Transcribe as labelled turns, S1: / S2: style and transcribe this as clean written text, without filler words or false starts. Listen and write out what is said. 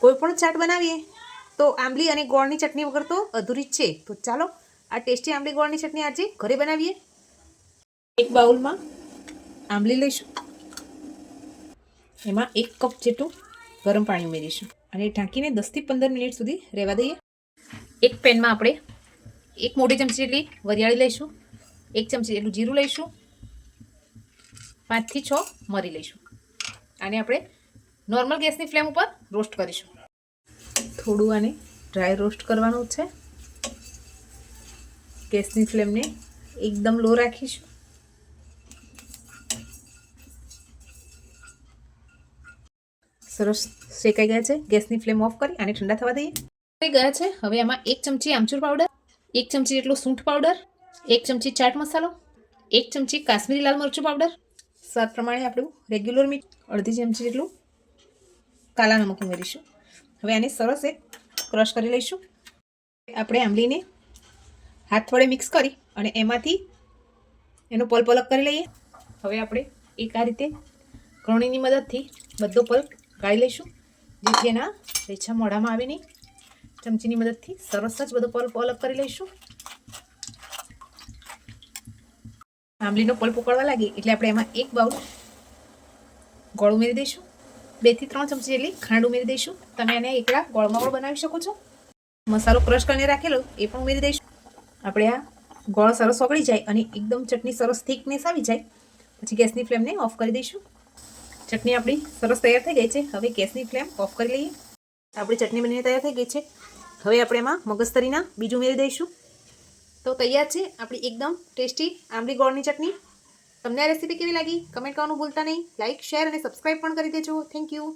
S1: કોઈ પણ ચાટ બનાવીએ તો આંબલી અને ગોળની ચટણી વગર તો અધૂરી જ છે. તો ચાલો આ ટેસ્ટી આંબલી ગોળની ચટણી આજે ઘરે બનાવીએ. એક બાઉલમાં આંબલી લઈશું, એમાં 1 કપ જેટલું ગરમ પાણી ઉમેરીશું અને ઢાંકીને 10 થી 15 મિનિટ સુધી રહેવા દઈએ. એક પેનમાં આપણે 1 મોટી ચમચી જેટલી વરિયાળી લઈશું, 1 ચમચી જેટલું જીરું લઈશું, 5 થી 6 મરી લઈશું. આને આપણે નોર્મલ ગેસની ફ્લેમ ઉપર રોસ્ટ કરીશું. થોડું આને ડ્રાય રોસ્ટ કરવાનું છે. ગેસની ફ્લેમને એકદમ લો રાખીશું. સરસ શેકાઈ ગયા છે. ગેસની ફ્લેમ ઓફ કરી આને ઠંડા થવા દઈએ. થઈ ગયા છે. હવે આમાં 1 ચમચી આમચૂર પાવડર, 1 ચમચી જેટલો સૂંઠ પાવડર, 1 ચમચી ચાટ મસાલો, 1 ચમચી કાશ્મીરી લાલ મરચું પાવડર, સ્વાદ પ્રમાણે આપણું રેગ્યુલર મીઠું, અડધી ચમચી જેટલું કાલા નમક ઉમેરીશું. હવે આને સરસ એક ક્રશ કરી લઈશું. આપણે આંબલીને હાથ વડે મિક્સ કરી અને એમાંથી એનો પલ્પ અલગ કરી લઈએ. હવે આપણે એક આ રીતે કણણીની મદદથી બધો પલ્પ ગાળી લઈશું, જેથી એના રેછા મોઢામાં આવે નહીં. ચમચીની મદદથી સરસ જ બધો પલ્પ અલગ કરી લઈશું. આંબલીનો પલ્પ ઉકળવા લાગે એટલે આપણે એમાં 1 બાઉલ ગોળ ઉમેરી દઈશું. 2 થી 3 ચમચી જેટલી ખાંડ ઉમેરી દઈશું. તમે આને એકલા ગોળમાં પણ બનાવી શકો છો. મસાલો ક્રશ કરીને રાખેલો એ પણ ઉમેરી દઈશું. આપણે આ ગોળ સરસ ઓગળી જાય અને એકદમ ચટણી સરસ થીકનેસ આવી જાય પછી ગેસની ફ્લેમને ઓફ કરી દઈશું. ચટણી આપણી સરસ તૈયાર થઈ ગઈ છે. હવે ગેસની ફ્લેમ ઓફ કરી લઈએ. આપણી ચટણી બનીને તૈયાર થઈ ગઈ છે. હવે આપણે એમાં મગજતરીના બીજ ઉમેરી દઈશું. તો તૈયાર છે આપણી એકદમ ટેસ્ટી આંબલી ગોળની ચટણી. તમને આ રેસીપી કેવી લાગી કમેન્ટ કરવાનું ભૂલતા નહીં. લાઇક, શેર અને સબસ્ક્રાઈબ પણ કરી દેજો. Thank you.